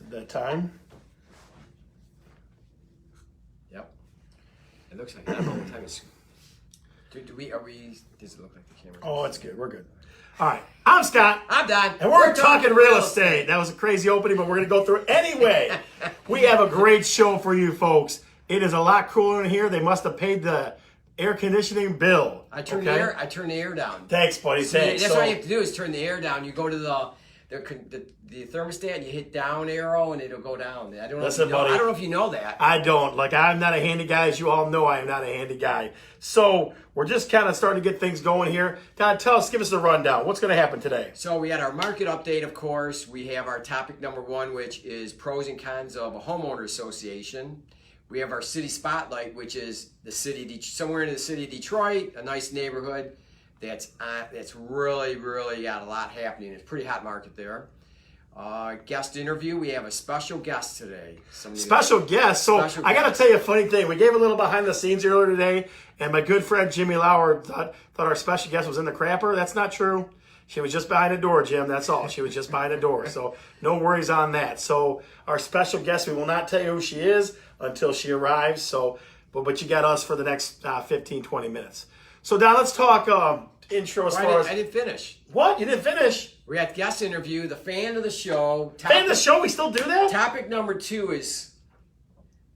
Is it that time? Yep. It looks like, I don't know what time it's. Does it look like the camera? Oh, it's good. We're good. All right. I'm Scott. I'm Don. And we're talking real estate. That was a crazy opening, but we're going to go through it anyway. We have a great show for you folks. It is a lot cooler in here. They must have paid the air conditioning bill. I turn the air down. Thanks, buddy. Thanks. That's all you have to do is turn the air down. You go to the thermostat and you hit down arrow and it'll go down. I don't know if you know that. I don't. Like, I'm not a handy guy. As you all know, I am not a handy guy. So we're just kind of starting to get things going here. Don, give us the rundown. What's going to happen today? So we had our market update, of course. We have our topic number 1, which is pros and cons of a homeowner association. We have our city spotlight, which is the city, somewhere in the city of Detroit, a nice neighborhood that's really, really got a lot happening. It's a pretty hot market there. Guest interview. We have a special guest today. Special guest. So I got to tell you a funny thing. We gave a little behind the scenes earlier today, and my good friend Jimmy Lauer thought our special guest was in the crapper. That's not true. She was just behind the door, Jim. That's all. She was just behind the door. So no worries on that. So our special guest, we will not tell you who she is until she arrives. So, but you got us for the next 15, 20 minutes. So Don, let's talk intro as far as... I didn't finish. What? You didn't finish? We had guest interview, the fan of the show. Fan of the show? We still do that? Topic number 2 is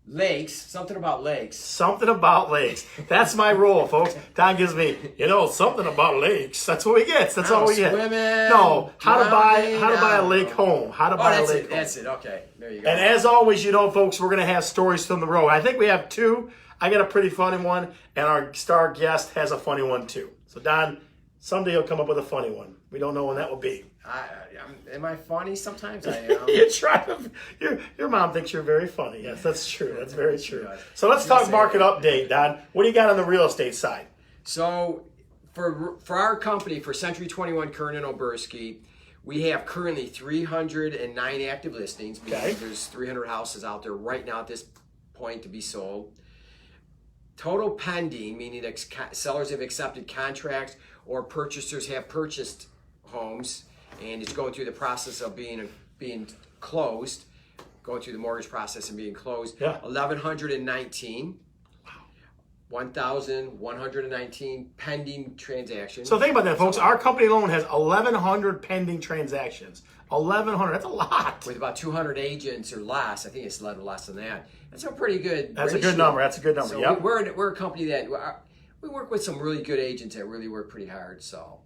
lakes. Something about lakes. Something about lakes. That's my role, folks. Don gives me, something about lakes. That's what we get. That's all we get. Swimming. No, how to buy a lake home. How to buy a lake home. That's it. Okay, there you go. And as always, folks, we're going to have stories from the road. I think we have 2. I got a pretty funny one, and our star guest has a funny one too. So Don, someday he'll come up with a funny one. We don't know when that will be. Am I funny? Sometimes I am. You try to. Your mom thinks you're very funny. Yes, that's true. That's very true. So let's talk market update, Don. What do you got on the real estate side? So for our company, for Century 21 Kern and Oberski, we have currently 309 active listings. Okay. There's 300 houses out there right now at this point to be sold. Total pending, meaning that sellers have accepted contracts or purchasers have purchased homes, and it's going through the process of being closed, going through the mortgage process and being closed. Yeah. 1,119. Wow. 1,119 pending transactions. So think about that, folks. Our company alone has 1,100 pending transactions. 1,100. That's a lot. With about 200 agents or less. I think it's a little less than that. That's a pretty good That's ratio. a good number. That's a good number. So yep. we're a company that we work with some really good agents that really work pretty hard. So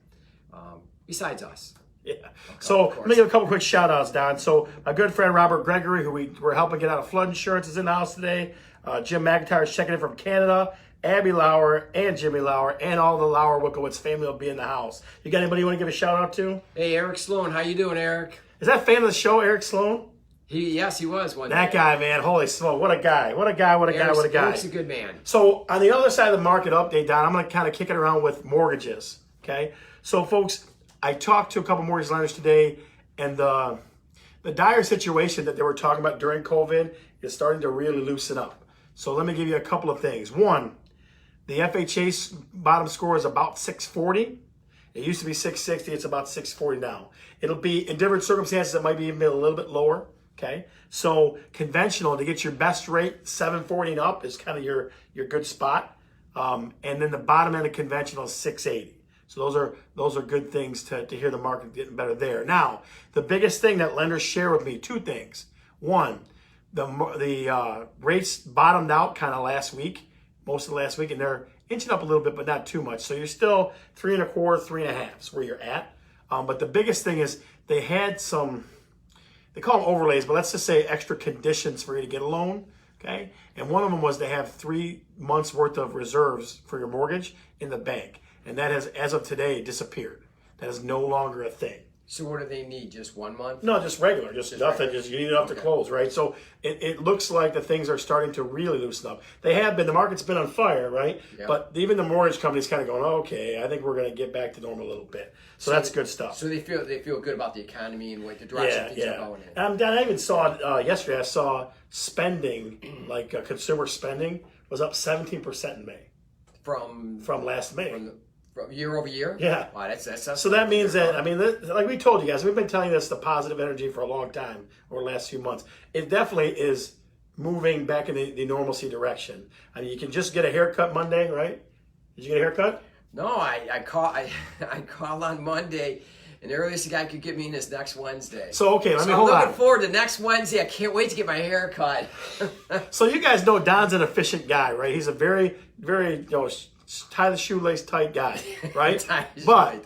besides us. Yeah. So let me give a couple quick shout outs, Don. So my good friend Robert Gregory, who we're helping get out of flood insurance, is in the house today. Jim McIntyre is checking in from Canada. Abby Lauer and Jimmy Lauer and all the Lauer Wickowitz family will be in the house. You got anybody you want to give a shout out to? Hey, Eric Sloan. How you doing, Eric? Is that fan of the show, Eric Sloan? Yes, he was one. That guy, man. Holy smoke. What a guy. What a guy. Eric's a good man. So on the other side of the market update, Don, I'm going to kind of kick it around with mortgages. Okay. So folks, I talked to a couple mortgage lenders today, and the dire situation that they were talking about during COVID is starting to really loosen up. So let me give you a couple of things. One, the FHA bottom score is about 640. It used to be 660. It's about 640 now. It'll be, in different circumstances, it might be even a little bit lower. Okay. So conventional, to get your best rate, 740 and up is kind of your good spot. And then the bottom end of conventional is 680. So those are good things to hear the market getting better there. Now, the biggest thing that lenders share with me, 2 things. One, the rates bottomed out kind of last week, most of last week, and they're inching up a little bit, but not too much. So you're still 3.25, 3.5 is where you're at. But the biggest thing is they had some, they call them overlays, but let's just say extra conditions for you to get a loan. Okay. And one of them was to have 3 months worth of reserves for your mortgage in the bank. And that has, as of today, disappeared. That is no longer a thing. So what do they need? Just 1 month? No, just regular. Just nothing. Regular. Just you need enough to close, right? So it looks like the things are starting to really loosen up. They have been. The market's been on fire, right? Yeah. But even the mortgage companies kind of going, okay, I think we're going to get back to normal a little bit. So that's good stuff. So they feel good about the economy and what the direction things are going in. I even saw yesterday. I saw spending, like consumer spending, was up 17% in May. From last May. Year over year? Yeah. Wow, that's So that means that, I mean, like we told you guys, we've been telling this the positive energy for a long time over the last few months. It definitely is moving back in the normalcy direction. I mean, you can just get a haircut Monday, right? Did you get a haircut? No, I called on Monday, and the earliest the guy could get me in is next Wednesday. So, okay, let me I'm hold looking on. forward to next Wednesday. I can't wait to get my hair cut. So you guys know Don's an efficient guy, right? He's a very, very, tie the shoelace tight guy, right? But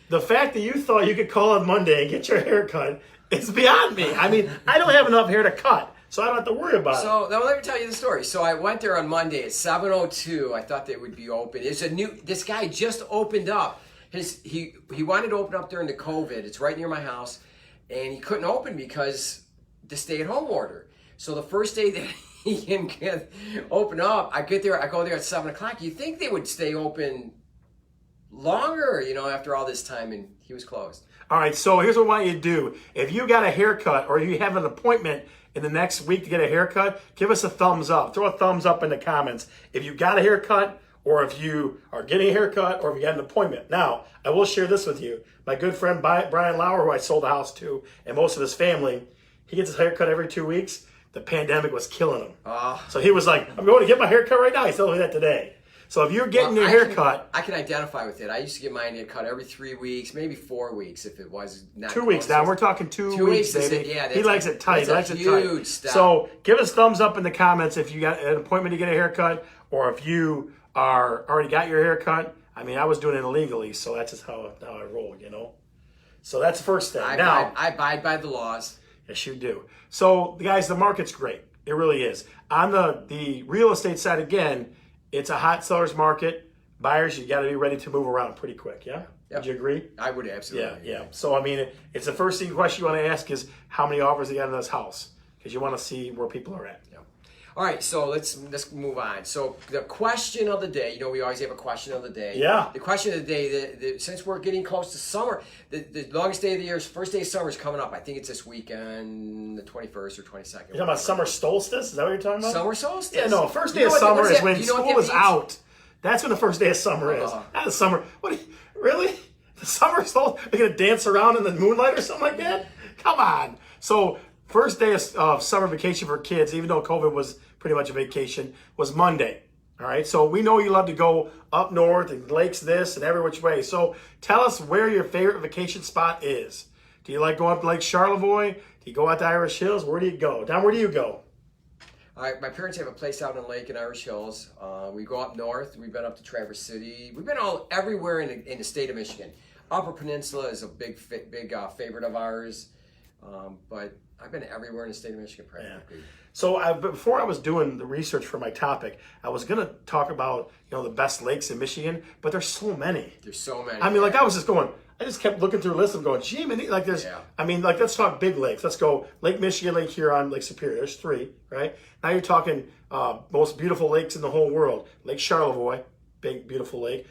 the fact that you thought you could call on Monday and get your hair cut is beyond me. I mean, I don't have enough hair to cut, so I don't have to worry about it. So now let me tell you the story. So I went there on Monday at 7:02. I thought they would be open. This guy just opened up. He wanted to open up during the COVID. It's right near my house, and he couldn't open because the stay-at-home order. So the first day that he can open up, I go there at 7 o'clock. You think they would stay open longer, after all this time, and he was closed. All right, so here's what I want you to do. If you got a haircut or you have an appointment in the next week to get a haircut, give us a thumbs up. Throw a thumbs up in the comments if you got a haircut or if you are getting a haircut or if you got an appointment. Now, I will share this with you. My good friend Brian Lauer, who I sold the house to, and most of his family, he gets his haircut every 2 weeks. The pandemic was killing him. So he was like, I'm going to get my haircut right now. He's telling me that today. So if you're getting your haircut, I can identify with it. I used to get mine cut every 3 weeks, maybe 4 weeks if it was not 2 weeks now. We're talking 2 weeks, baby. He likes it tight. That's a huge step. So give us thumbs up in the comments if you got an appointment to get a haircut or if you are already got your haircut. I mean, I was doing it illegally, so that's just how I roll, So that's the first thing. I abide by the laws. Yes, you do. So, guys, the market's great. It really is. On the real estate side, again, it's a hot seller's market. Buyers, you got to be ready to move around pretty quick, yeah? Yep. Would you agree? I would absolutely. Yeah. So, I mean, it's the first question you want to ask is how many offers they got in this house because you want to see where people are at. Yeah. All right, so let's move on. So the question of the day, we always have a question of the day. Yeah. The question of the day, since we're getting close to summer, the longest day of the year, first day of summer is coming up. I think it's this weekend, the 21st or 22nd. You're talking about summer solstice? Is that what you're talking about? Summer solstice. Yeah, no, first day of summer is when school is out. That's when the first day of summer is. Not the summer. Really? The summer solstice? Are you going to dance around in the moonlight or something like that? Come on. So first day of summer vacation for kids, even though COVID was pretty much a vacation, was Monday. All right, so we know you love to go up north and lakes this and every which way. So tell us where your favorite vacation spot is. Do you like going up to Lake Charlevoix? Do you go out to Irish Hills? Where do you go? Don, where do you go? My parents have a place out on a lake in Irish Hills. We go up north. We've been up to Traverse City. We've been everywhere in the state of Michigan. Upper Peninsula is a big favorite of ours, but I've been everywhere in the state of Michigan practically. Yeah. So before I was doing the research for my topic, I was going to talk about the best lakes in Michigan, but there's so many. There's so many. I mean, like I just kept looking through a list of going, gee, man, like there's, I mean, like let's talk big lakes. Let's go Lake Michigan, Lake Huron, Lake Superior. There's 3, right? Now you're talking most beautiful lakes in the whole world. Lake Charlevoix, big, beautiful lake.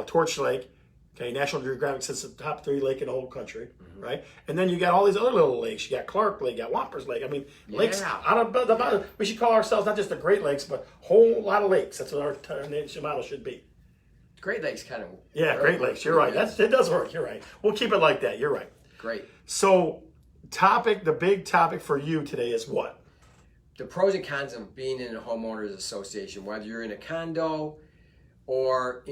Torch Lake. Okay, National Geographic says it's the top 3 lake in the whole country, right? And then you got all these other little lakes. You got Clark Lake, you got Wampers Lake. I mean, lakes. We should call ourselves not just the Great Lakes, but a whole lot of lakes. That's what our nation model should be. Great Lakes kind of. Yeah, Great Lakes. You're right. It does work. You're right. We'll keep it like that. You're right. Great. So, the big topic for you today is what? The pros and cons of being in a homeowners association, whether you're in a condo, or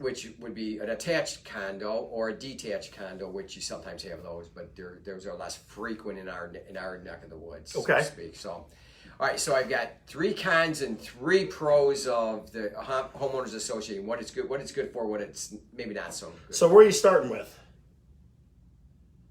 which would be an attached condo or a detached condo, which you sometimes have those, but those are less frequent in our neck of the woods, so to speak. So, all right, so I've got 3 cons and 3 pros of the homeowners association. What it's good for, what it's maybe not so good. So where are you starting with?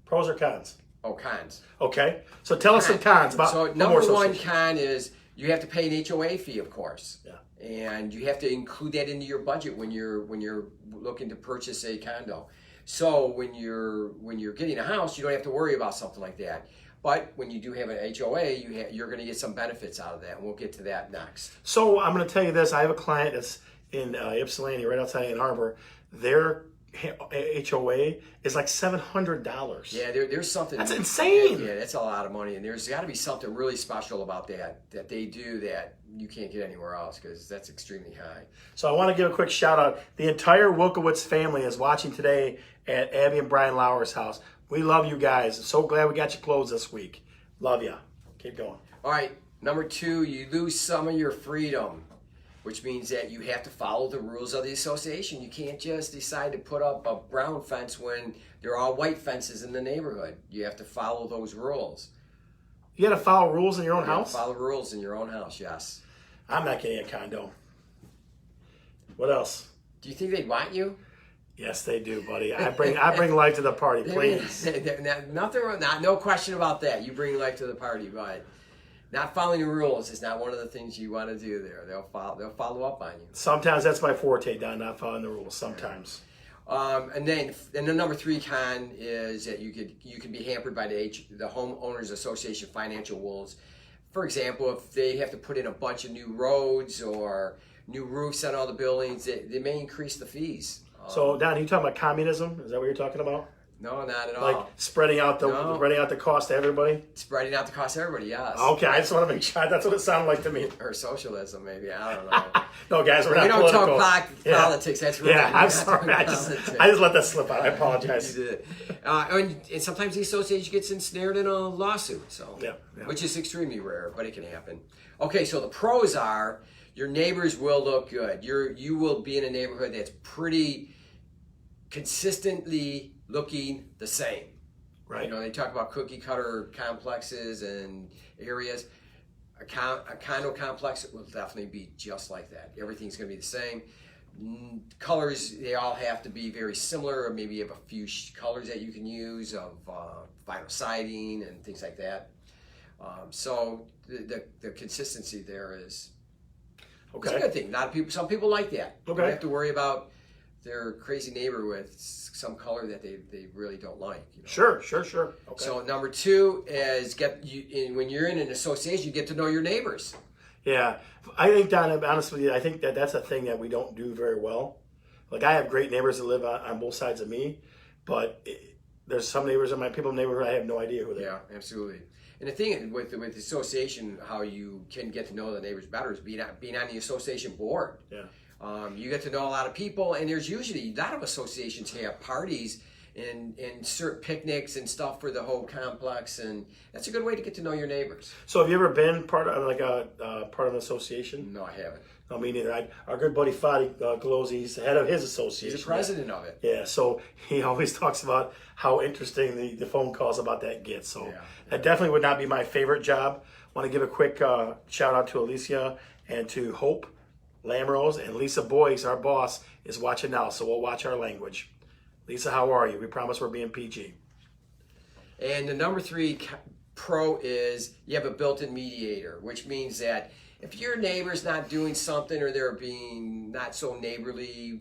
Pros or cons? Oh, cons. Okay, so tell us some cons about. So number 1 con is you have to pay an HOA fee, of course. Yeah. And you have to include that into your budget when you're looking to purchase a condo. So when you're getting a house, you don't have to worry about something like that. But when you do have an HOA, you're going to get some benefits out of that, and we'll get to that next. So I'm going to tell you this: I have a client that's in Ypsilanti, right outside Ann Arbor. Their HOA is like $700. Yeah, there's something. That's insane. Yeah, that's a lot of money, and there's got to be something really special about that they do that you can't get anywhere else, because that's extremely high. So I want to give a quick shout out. The entire Wilkowitz family is watching today at Abby and Brian Lauer's house. We love you guys. So glad we got you closed this week. Love ya. Keep going. All right, number 2, you lose some of your freedom, which means that you have to follow the rules of the association. You can't just decide to put up a brown fence when there are white fences in the neighborhood. You have to follow those rules. You got to follow rules in your own house? Follow rules in your own house, yes. I'm not getting a condo. What else? Do you think they'd want you? Yes, they do, buddy. I bring life to the party, please. No question about that. You bring life to the party, but not following the rules is not one of the things you want to do there. They'll follow up on you. Sometimes that's my forte, Don, not following the rules. Sometimes. And the number 3 con is that you could be hampered by the homeowners association financial rules. For example, if they have to put in a bunch of new roads or new roofs on all the buildings, they may increase the fees. So, Don, are you talking about communism? Is that what you're talking about? No, not at all. Like spreading out the cost to everybody? Spreading out the cost to everybody, yes. Okay, I just want to make sure. That's what it sounded like to me. Or socialism, maybe. I don't know. No, guys, we're we not don't political. talk politics. That's right. Yeah, I'm sorry. I just let that slip out. I apologize. You did. And sometimes the association gets ensnared in a lawsuit, yeah. Which is extremely rare, but it can happen. Okay, so the pros are your neighbors will look good. You will be in a neighborhood that's pretty consistently looking the same. Right. You know, they talk about cookie cutter complexes and areas. A condo complex will definitely be just like that. Everything's going to be the same. Colors, they all have to be very similar, or maybe you have a few colors that you can use of vinyl siding and things like that. So the consistency there is it's a good thing. Some people like that. Okay. You don't have to worry about their crazy neighbor with some color that they really don't like. You know? Sure. Okay. So number 2 is when you're in an association, you get to know your neighbors. Yeah, I think, Don, to be honest with you, I think that's a thing that we don't do very well. Like, I have great neighbors that live on both sides of me, but there's some neighbors in my neighborhood I have no idea who they are. Yeah, absolutely. And the thing with the association, how you can get to know the neighbors better is being on the association board. Yeah. You get to know a lot of people, and there's usually a lot of associations have parties and certain picnics and stuff for the whole complex, and that's a good way to get to know your neighbors. So have you ever been part of part of an association? No, I haven't. No, me neither. Our good buddy Fadi Galozzi, he's the head of his association. He's the president of it. Yeah, so he always talks about how interesting the phone calls about that gets. So that definitely would not be my favorite job. I want to give a quick shout out to Alicia and to Hope Lamrose, and Lisa Boyce, our boss, is watching now, so we'll watch our language. Lisa, how are you? We promise we're being PG. And the number 3 pro is you have a built-in mediator, which means that if your neighbor's not doing something or they're being not so neighborly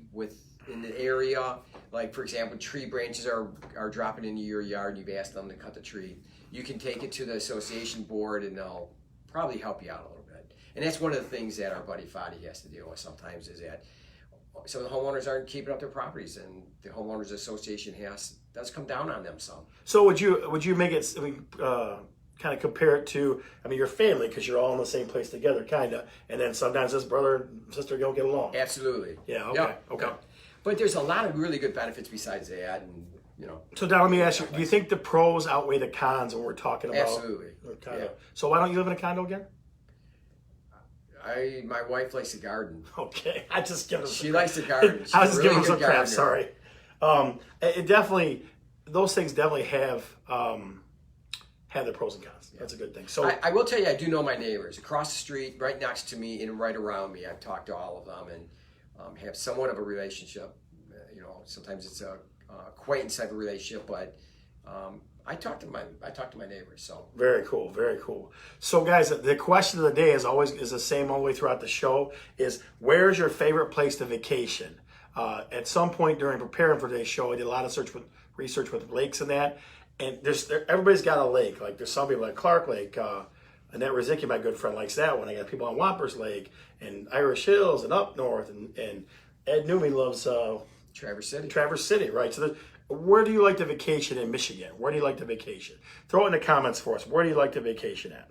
in the area, like for example, tree branches are dropping into your yard and you've asked them to cut the tree, you can take it to the association board and they'll probably help you out a little bit. And that's one of the things that our buddy Fadi has to deal with sometimes, is that some of the homeowners aren't keeping up their properties, and the homeowners association does come down on them some. So would you make it? Kind of compare it to, your family, because you're all in the same place together, kind of, and then sometimes this brother and sister don't get along. Absolutely. Yeah. Okay. Okay. Yep. But there's a lot of really good benefits besides that, and So Don, let me ask you: do you think the pros outweigh the cons when we're talking about? Absolutely. Yeah. So why don't you live in a condo again? My wife likes to garden. Okay, I just give her. She likes to garden. I was just giving her some crap. Sorry. It definitely, those things definitely have their pros and cons. That's a good thing. So I will tell you, I do know my neighbors across the street, right next to me, and right around me. I've talked to all of them and have somewhat of a relationship. Sometimes it's a acquaintance type of relationship, but I talk to my neighbors. So very cool, very cool. So guys, the question of the day is the same all the way throughout the show: is where's your favorite place to vacation? At some point during preparing for today's show, I did a lot of research with lakes and that. And everybody's got a lake. Like there's some people like Clark Lake. Annette Rizicki, my good friend, likes that one. I got people on Wampers Lake and Irish Hills and up north. And Ed Newman loves Traverse City. Traverse City, right? So, where do you like to vacation in Michigan? Where do you like to vacation? Throw it in the comments for us. Where do you like to vacation at?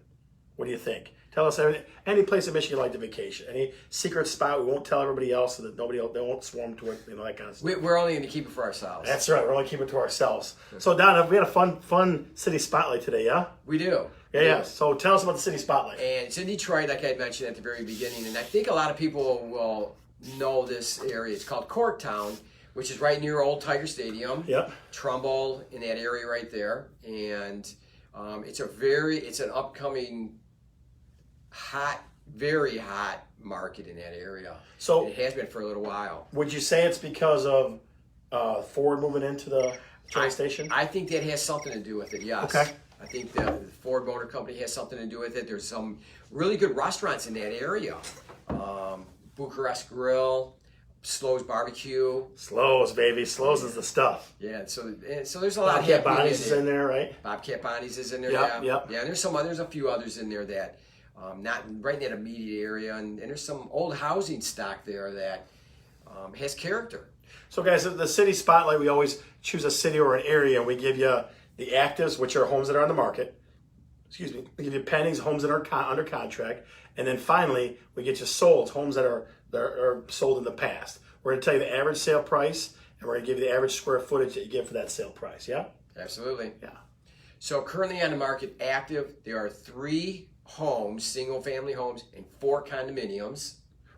What do you think? Tell us any place in Michigan you like to vacation. Any secret spot we won't tell everybody else so that nobody else, they won't swarm to it, that kind of stuff. We're only going to keep it for ourselves. That's right. We're only keeping it to ourselves. So, Don, we had a fun city spotlight today, yeah? We do. Yeah. So tell us about the city spotlight. And it's in Detroit, like I mentioned at the very beginning. And I think a lot of people will know this area. It's called Corktown, which is right near Old Tiger Stadium. Yep. Trumbull, in that area right there. And it's an upcoming very hot market in that area. So it has been for a little while. Would you say it's because of Ford moving into the train station? I think that has something to do with it, yes. Okay. I think the Ford Motor Company has something to do with it. There's some really good restaurants in that area. Bucharest Grill, Slow's Barbecue. Slow's, baby. Slow's is the stuff. Yeah, so there's a lot Bobcat of Bonnie's is in there, right? Bobcat Bonnie's is in there, Yep. yeah, and there's a few others in there that not right in that immediate area, and there's some old housing stock there that has character. So, guys, the city spotlight, we always choose a city or an area, and we give you the actives, which are homes that are on the market. Excuse me. We give you pendings, homes that are under contract, and then finally we get you solds, homes that are sold in the past. We're going to tell you the average sale price, and we're going to give you the average square footage that you get for that sale price. Yeah. Absolutely. Yeah. So currently on the market, active, there are 3 homes, single-family homes, and 4 condominiums.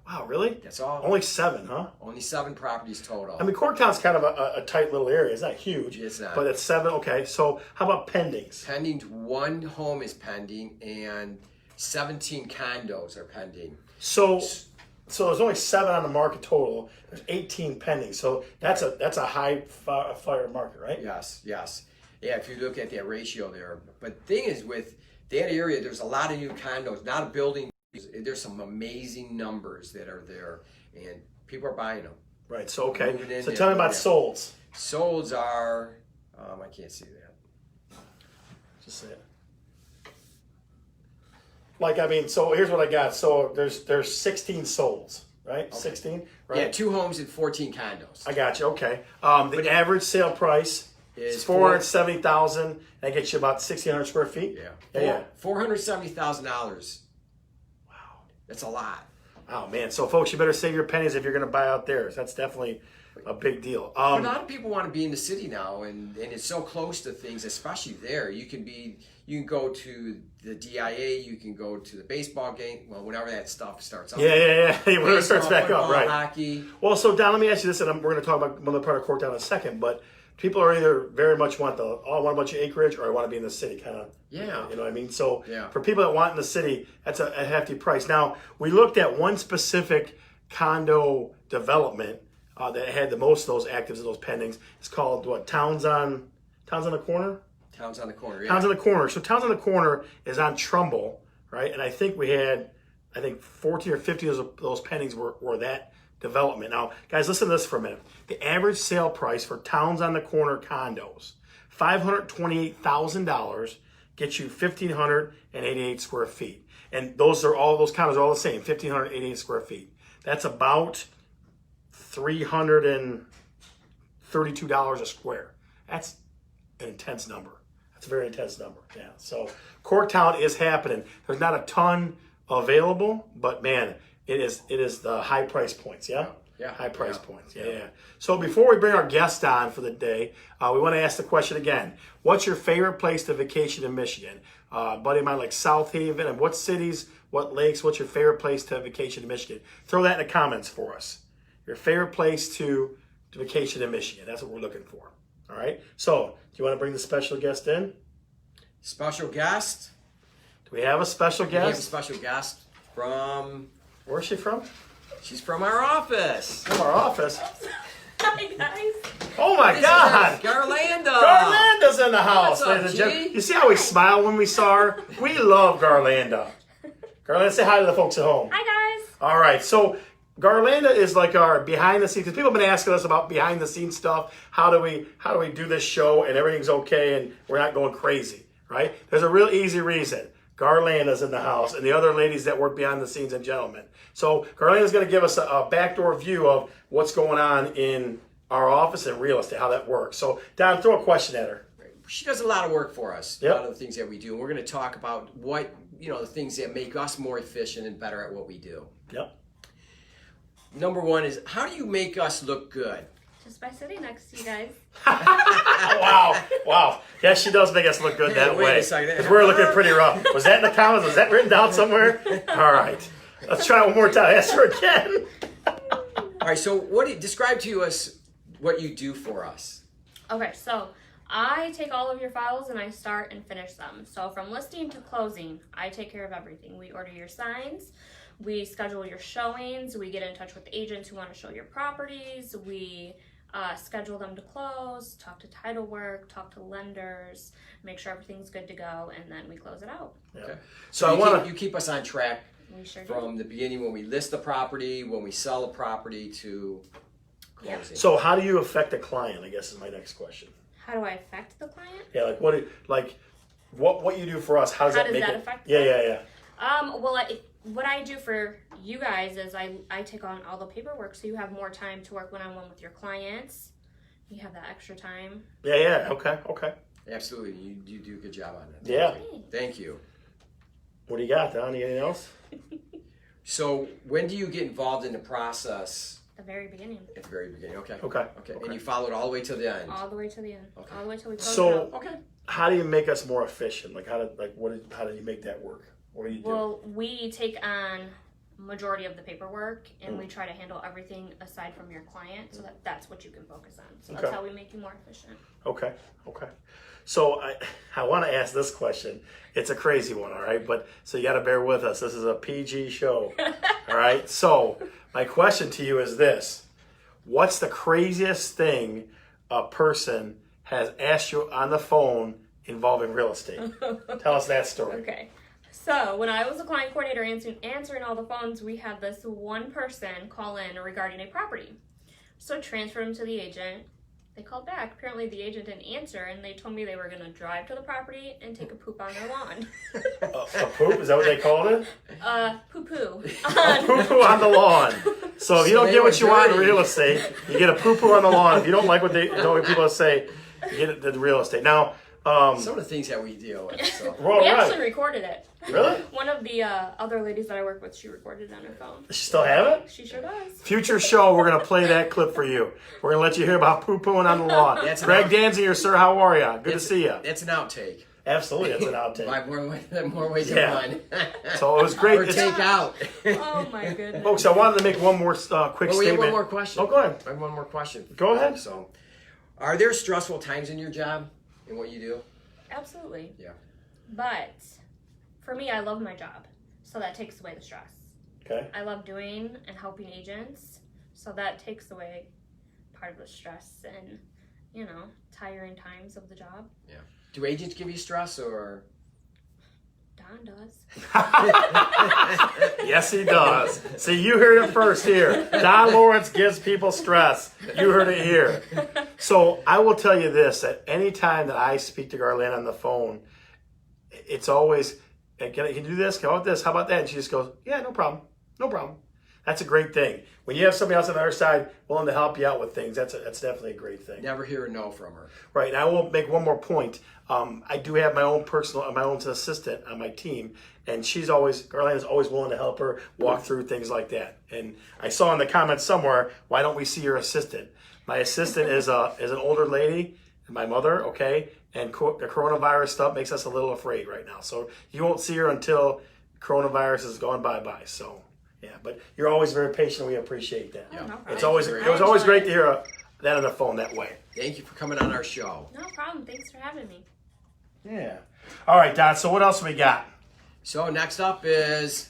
Wow, really? That's all. Only 7, huh? Only 7 properties total. I mean, Corktown's kind of a tight little area. It's not huge. It's not. But it's 7. Okay, so how about pendings? Pending, 1 home is pending, and 17 condos are pending. So there's only 7 on the market total. There's 18 pending. So that's a high fire market, right? Yes. Yeah, if you look at that ratio there. But the thing is, with that area, there's a lot of new condos, not a building. There's some amazing numbers that are there, and people are buying them. Right. So okay. So there. tell me about solds. Solds are, I can't see that. Just say it. So here's what I got. So there's 16 solds, right? Okay. 16, right? Yeah, 2 homes and 14 condos. I got you. Okay. The average sale price is $470,000. That gets you about 1,600 square feet. Yeah. $470,000. That's a lot. Oh, man. So, folks, you better save your pennies if you're going to buy out there. That's definitely a big deal. A lot of people want to be in the city now, and it's so close to things, especially there. You can go to the DIA, you can go to the baseball game, well, whenever that stuff starts up. Yeah. When it starts back football, up, right. Hockey. Well, so, Don, let me ask you this, and we're going to talk about another part of Corktown in a second, but people are either very much want a bunch of acreage, or I want to be in the city, kind of. Yeah. You know what I mean? So yeah. For people that want in the city, that's a hefty price. Now, we looked at one specific condo development that had the most of those actives and those pendings. It's called what? Towns on the Corner? Towns on the Corner, yeah. Towns on the Corner. So Towns on the Corner is on Trumbull, right? And I think we had 14 or 50 of those pendings were that development. Now, guys, listen to this for a minute. The average sale price for Towns on the Corner condos, $528,000, gets you 1,588 square feet. And those condos are all the same, 1,588 square feet. That's about $332 a square. That's an intense number. That's a very intense number. Yeah. So Corktown is happening. There's not a ton available, but man, it is the high price points. Yeah. Yeah. High price points. Yeah. So before we bring our guest on for the day, we want to ask the question again. What's your favorite place to vacation in Michigan? Buddy of mine like South Haven, and what cities, what lakes, what's your favorite place to vacation in Michigan? Throw that in the comments for us. Your favorite place to vacation in Michigan. That's what we're looking for. All right. So do you want to bring the special guest in? Special guest? Do we have a special guest? We have a special guest from... Where's she from? She's from our office. From our office? Hi, guys. Oh, my God. Garlanda. Garlanda's in the house, What's up, ladies and G? gentlemen. You see how we smile when we saw her? We love Garlanda. Garlanda, say hi to the folks at home. Hi, guys. All right. So Garlanda is like our behind the scenes, because people have been asking us about behind the scenes stuff. How do we do this show and everything's okay and we're not going crazy, right? There's a real easy reason. Garlanda's in the house and the other ladies that work behind the scenes and gentlemen. So Garlanda's going to give us a backdoor view of what's going on in our office and real estate, how that works. So, Don, throw a question at her. She does a lot of work for us. Yep. A lot of the things that we do. And we're going to talk about what, the things that make us more efficient and better at what we do. Yep. Number one is, how do you make us look good? Just by sitting next to you guys. Wow. Yes, she does make us look good that Wait way. a second. Because we're looking pretty rough. Was that in the comments? Was that written down somewhere? All right. Let's try it one more time. Ask her again. All right, so describe to us what you do for us. Okay, so I take all of your files and I start and finish them. So from listing to closing, I take care of everything. We order your signs, we schedule your showings, we get in touch with agents who want to show your properties, we schedule them to close, talk to title work, talk to lenders, make sure everything's good to go, and then we close it out. Yeah. Okay. So you keep us on track We sure from the beginning when we list the property, when we sell a property to closing. So how do you affect a client, I guess is my next question. How do I affect the client? Yeah, what you do for us, how does How that does make that it? affect Yeah. Well, what I do for you guys is I take on all the paperwork, so you have more time to work one-on-one with your clients. You have that extra time. Yeah. Okay. Absolutely. You do a good job on that. Yeah. Thank you. What do you got, Don? Anything else? So when do you get involved in the process? The very beginning. At the very beginning. Okay. Okay. And you follow it all the way to the end. All the way to the end. Okay. All the way till we close it So, out. Okay. how do you make us more efficient? How do you make that work? What do you do? Well, we take on majority of the paperwork and we try to handle everything aside from your client so that's what you can focus on. So that's Okay. how we make you more efficient. Okay. So I want to ask this question. It's a crazy one, all right? But so you got to bear with us. This is a PG show, all right? So my question to you is this. What's the craziest thing a person has asked you on the phone involving real estate? Tell us that story. Okay. So when I was a client coordinator answering all the phones, we had this one person call in regarding a property. So transferred him to the agent. They called back. Apparently the agent didn't answer, and they told me they were going to drive to the property and take a poop on their lawn. A poop? Is that what they called it? Poo-poo. A poo-poo on the lawn. So if you don't get what you want in real estate, you get a poo-poo on the lawn. If you don't like what people say, you get it the real estate. Now, some of the things that we deal with. So. we're We all right. actually recorded it. Really? One of the other ladies that I work with, she recorded it on her phone. Does she still have it? She sure does. Future show, we're going to play that clip for you. We're going to let you hear about poo-pooing on the lawn. That's Greg an Danziger, sir, how are you? Good to see you. That's an outtake. Absolutely, that's an outtake. By more ways than Yeah. one. So it was great. Or take out. Oh my goodness. Folks, I wanted to make one more quick Well, we have statement. one more question. Oh, go ahead. I have one more question. Go ahead. So, are there stressful times in your job in what you do? Absolutely. Yeah. But for me, I love my job. So that takes away the stress. Okay. I love doing and helping agents. So that takes away part of the stress and, tiring times of the job. Yeah. Do agents give you stress or? Don does. Yes, he does. See, you heard it first here. Don Lawrence gives people stress. You heard it here. So I will tell you this, that any time that I speak to Garland on the phone, it's always, hey, can you do this? How about this? How about that? And she just goes, yeah, no problem. No problem. That's a great thing. When you have somebody else on the other side willing to help you out with things, that's definitely a great thing. Never hear a no from her. Right. And I will make one more point. I do have my own assistant on my team, and Garland is always willing to help her walk through things like that. And I saw in the comments somewhere, why don't we see your assistant? My assistant is an older lady, my mother, okay? And the coronavirus stuff makes us a little afraid right now. So you won't see her until coronavirus is gone bye-bye. So, yeah, but you're always very patient. We appreciate that. Yeah. No problem. It was always great to hear that on the phone that way. Thank you for coming on our show. No problem. Thanks for having me. Yeah. All right, Don, so what else we got? So next up is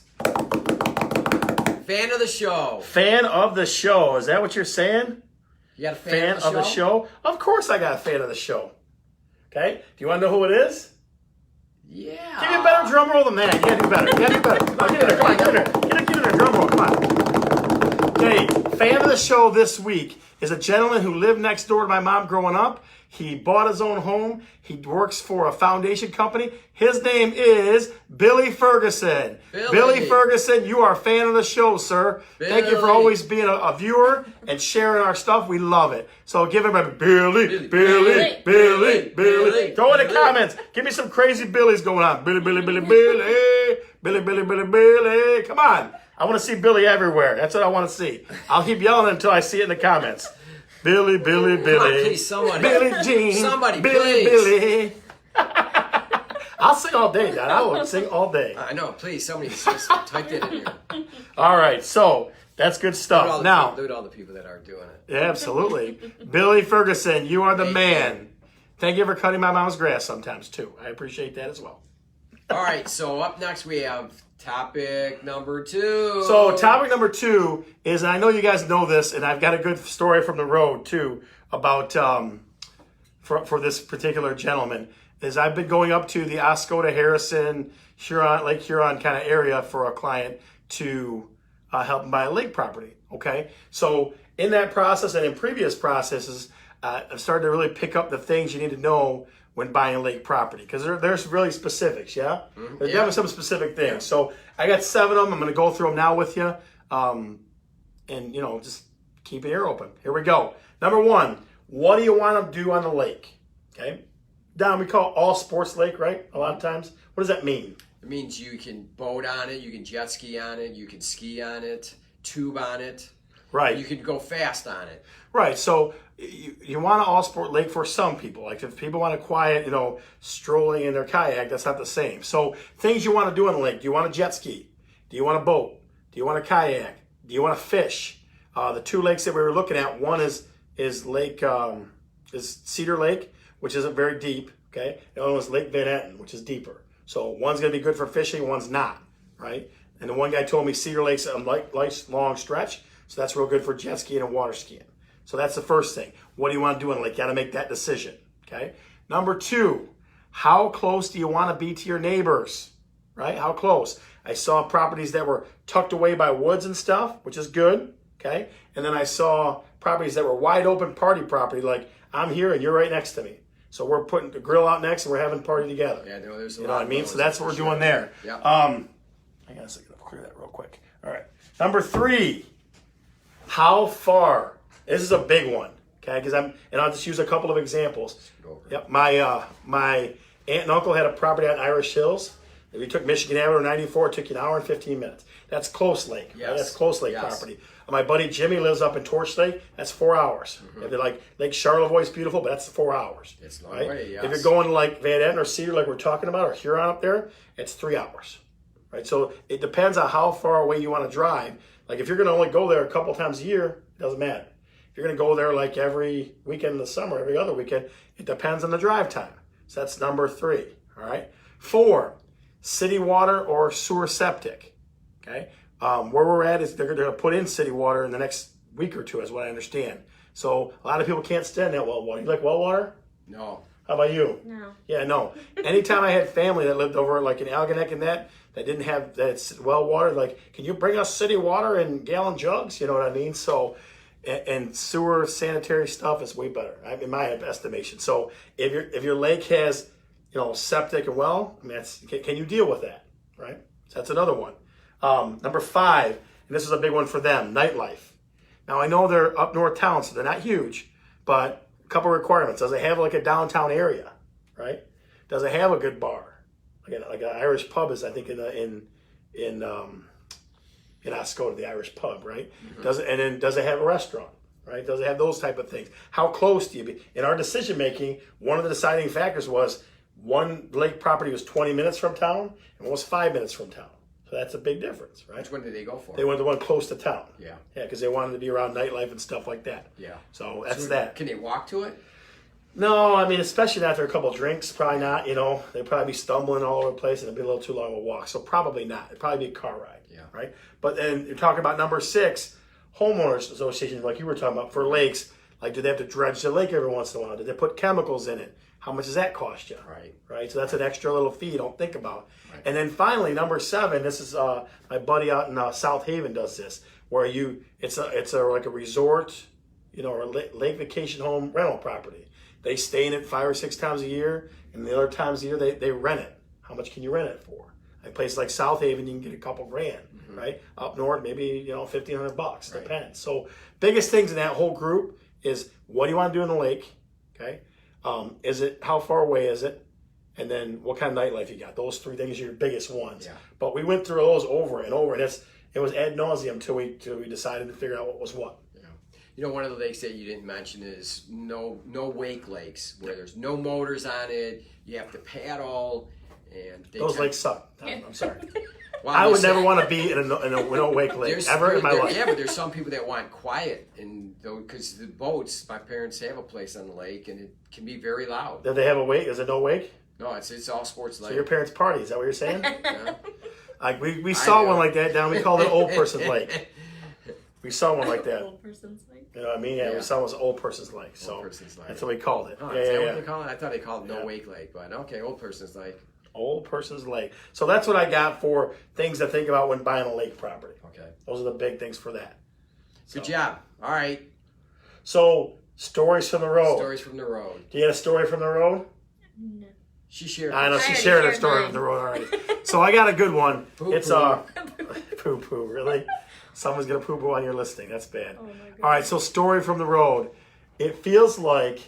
fan of the show. Fan of the show. Is that what you're saying? You got a Fan of the show? Of course I got a fan of the show. Okay? Do you want to know who it is? Yeah. Give me a better drum roll than that. You gotta do better. You gotta do better. Come on, get in there. Come on, get in there. Get in a drum roll. Come on. Okay, fan of the show this week is a gentleman who lived next door to my mom growing up. He bought his own home. He works for a foundation company. His name is Billy Ferguson. Billy Ferguson, you are a fan of the show, sir. Thank you for always being a viewer and sharing our stuff. We love it. So give him a Billy. Throw in the comments. Give me some crazy Billies going on. Billy. Come on. I want to see Billy everywhere. That's what I want to see. I'll keep yelling until I see it in the comments. Billy. Come on, please, somebody. Billy Jean. Somebody, Billy, please. I'll sing all day, Dad. I will sing all day. I know, please, somebody just type that in here. All right, so that's good stuff. Now, look at all the people that are doing it. yeah, absolutely. Billy Ferguson, you are the man. Thank you for cutting my mom's grass sometimes, too. I appreciate that as well. All right, so up next we have topic number 2. So topic number 2 is, and I know you guys know this, and I've got a good story from the road, too, about for this particular gentleman, is I've been going up to the Oscoda, Harrison, Huron, Lake Huron kind of area for a client to help him buy a lake property, okay? So in that process and in previous processes, I've started to really pick up the things you need to know when buying lake property, because there's really specifics, yeah? There's definitely some specific things. Yeah. So I got 7 of them. I'm going to go through them now with you, and, you know, just keep your ear open. Here we go. Number 1, what do you want to do on the lake, okay? Don, we call it all sports lake, right? A lot of times. What does that mean? It means you can boat on it, you can jet ski on it, you can ski on it, tube on it. Right. You can go fast on it. Right. So you want an all sport lake for some people. Like if people want a quiet, you know, strolling in their kayak, that's not the same. So things you want to do on the lake. Do you want a jet ski? Do you want a boat? Do you want a kayak? Do you want to fish? The 2 lakes that we were looking at, one is Cedar Lake, which isn't very deep, okay? The other one is Lake Van Etten, which is deeper. So one's going to be good for fishing, one's not, right? And the one guy told me Cedar Lake's a nice long stretch, so that's real good for jet skiing and water skiing. So that's the first thing. What do you want to do on the lake? You got to make that decision, okay? Number 2, how close do you want to be to your neighbors, right? How close? I saw properties that were tucked away by woods and stuff, which is good, okay? And then I saw properties that were wide open party property, like I'm here and you're right next to me. So we're putting the grill out next and we're having a party together. Yeah, no, there's a lot. You know lot what I mean? of So that's what we're doing there. Yeah. I guess I gotta clear that real quick. All right. Number 3, how far? This is a big one, okay? And I'll just use a couple of examples. Yep. My aunt and uncle had a property on Irish Hills. If you took Michigan Avenue 94, it took you an hour and 15 minutes. That's close lake. Yes. Right? That's close lake property. My buddy Jimmy lives up in Torch Lake. That's 4 hours. If you're like Lake Charlevoix is beautiful, but that's 4 hours. It's a long right? way, yes. If you're going to like Van Etten or Cedar, like we're talking about, or Huron up there, it's 3 hours. Right? So it depends on how far away you want to drive. Like if you're going to only go there a couple times a year, it doesn't matter. If you're going to go there like every weekend in the summer, every other weekend, it depends on the drive time. So that's number 3. All right. 4, city water or sewer septic. Okay. Where we're at is they're going to put in city water in the next week or 2, is what I understand. So a lot of people can't stand that well water. You like well water? No. How about you? No. Yeah, no. Anytime I had family that lived over like in Algonac and that didn't have that well water, like, can you bring us city water in gallon jugs? You know what I mean? So, and sewer sanitary stuff is way better, in my estimation. So if your lake has, you know, septic and well, I mean, can you deal with that, right? So that's another one. Number 5, and this is a big one for them, nightlife. Now I know they're up north town, so they're not huge, but a couple requirements. Does it have like a downtown area, right? Does it have a good bar? Like an Irish pub is, I think, in Oscoda, the Irish pub, right? Does it have a restaurant, right? Does it have those type of things? How close do you be? In our decision making, one of the deciding factors was one lake property was 20 minutes from town and one was 5 minutes from town. So that's a big difference, right? Which one did they go for? They went the one close to town. Yeah. Yeah, because they wanted to be around nightlife and stuff like that. Yeah. So that's that. Can they walk to it? No, I mean, especially after a couple of drinks, probably not. You know, they'd probably be stumbling all over the place and it'd be a little too long of a walk. So probably not. It'd probably be a car ride. Yeah. Right? But then you're talking about number 6, homeowners associations, like you were talking about, for lakes. Like, do they have to dredge the lake every once in a while? Do they put chemicals in it? How much does that cost you? Right. Right? So that's an extra little fee you don't think about. Right. And then finally, number 7, this is my buddy out in South Haven does this, where it's like a resort or lake vacation home rental property. They stay in it 5 or 6 times a year, and the other times a year they rent it. How much can you rent it for? A place like South Haven, you can get a couple grand, right? Up north, maybe $1,500, Right. depends. So biggest things in that whole group is what do you want to do in the lake? Okay, is it how far away is it? And then what kind of nightlife you got? Those 3 things are your biggest ones. Yeah. But we went through those over and over, and it was ad nauseum till we decided to figure out what was what. One of the lakes that you didn't mention is no wake lakes, where there's no motors on it. You have to paddle, and Those lakes suck. I'm sorry. Well, I I'm would just never saying, want to be in a no wake lake ever in my life. Yeah, but there's some people that want quiet, and because the boats, my parents have a place on the lake, and it can be very loud. Did they have a wake? Is it no wake? No, it's all sports lake. So your parents' party? Is that what you're saying? Yeah. Like we saw one like that down. We called it Old Person's Lake. We saw one like that. Old person's lake. You know what I mean? Yeah, we saw it was Old Person's Lake. So Old Person's Lake. that's what we called it. Oh, yeah, is that yeah, what yeah. they call it? I thought they called it No Wake Lake, but okay, Old Person's Lake. Old Person's Lake. So that's what I got for things to think about when buying a lake property. Okay. Those are the big things for that. Good job. All right. So stories from the road. Stories from the road. Do you have a story from the road? No. She shared. I know I she already shared her shared story mine. from the road already. So I got a good one. Poo-poo. It's poo poo. Really? Someone's gonna poo poo on your listing. That's bad. Oh my god. All right. So story from the road. It feels like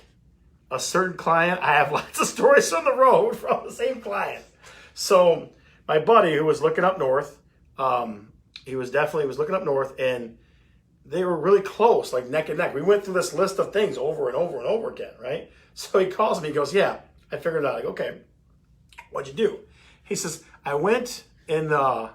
a certain client. I have lots of stories from the road from the same client. So my buddy who was looking up north, he was looking up north, and they were really close, like neck and neck. We went through this list of things over and over and over again, right? So he calls me, he goes, yeah, I figured it out. I go, okay, what'd you do? He says, I went in the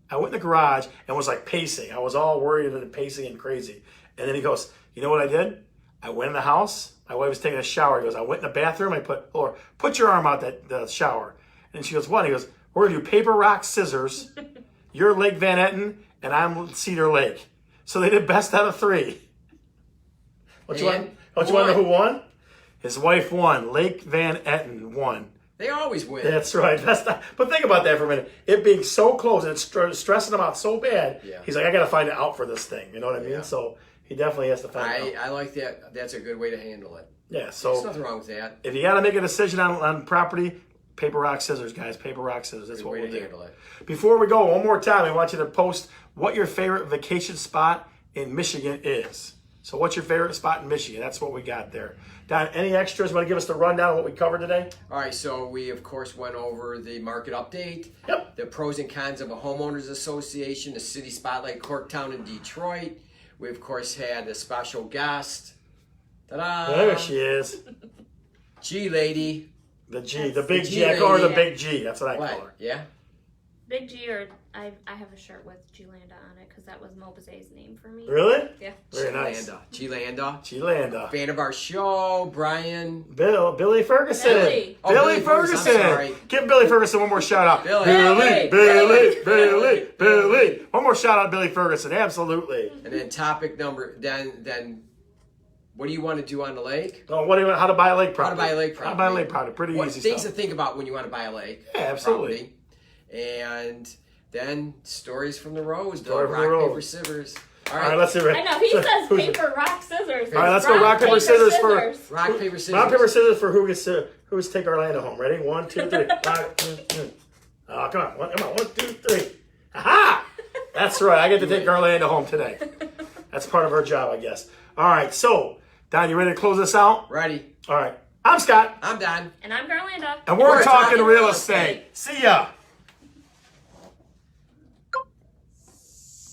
garage and was like pacing. I was all worried and pacing and crazy. And then he goes, you know what I did? I went in the house. My wife was taking a shower. He goes, I went in the bathroom. I put your arm out the shower. And she goes, what? He goes, we're going to do paper, rock, scissors. You're Lake Van Etten, and I'm Cedar Lake. So they did best out of 3. Don't you want to know who won? His wife won. Lake Van Etten won. They always win. That's right. But think about that for a minute. It being so close and it's stressing him out so bad. Yeah. He's like, I got to find it out for this thing. You know what I mean? Yeah. So he definitely has to find it out. I like that. That's a good way to handle it. Yeah. There's So nothing wrong with that. if you got to make a decision on property, paper, rock, scissors, guys. Paper, rock, scissors. That's Good what way we'll to do. handle it. Before we go, one more time, I want you to post what your favorite vacation spot in Michigan is. So what's your favorite spot in Michigan? That's what we got there. Don, any extras? Want to give us the rundown of what we covered today? All right, so we, of course, went over the market update, Yep. the pros and cons of a homeowners association, the city spotlight, Corktown and Detroit. We, of course, had a special guest. Ta-da! There she is. G lady. The G. The big the G. G I call her the lady. big G. That's what I call What? her. Yeah? Big G, or I have a shirt with G-Landa on it because that was Mobaze's name for me. Really? Yeah. Very nice. G-Landa. G-Landa. Fan of our show, Brian. Billy Ferguson. Billy. Oh, Billy Billy Ferguson, Ferguson. I'm sorry. Give Billy Ferguson one more shout out. Billy. Billy. One more shout out, Billy Ferguson. Absolutely. And then topic number, then what do you want to do on the lake? Oh, how to buy a lake property? How to buy a lake How to buy a property. lake property. Pretty What easy things stuff. to think about when you want to buy a lake. Yeah, absolutely. property. And then stories from the road. Story from rock, the road. paper, scissors. All right, let's see. I know, he says paper, rock, scissors. All right, let's go rock, paper, scissors for- Rock, paper, scissors. Rock, paper, scissors for who gets to take Orlando home. Ready? 1, 2, 3. Oh, come on. 1, 2, 3. Aha! That's right. I get to take Orlando home today. That's part of our job, I guess. All right. So, Don, you ready to close this out? Ready. All right. I'm Scott. I'm Don. And I'm Garlanda. And we're talking real estate. See ya.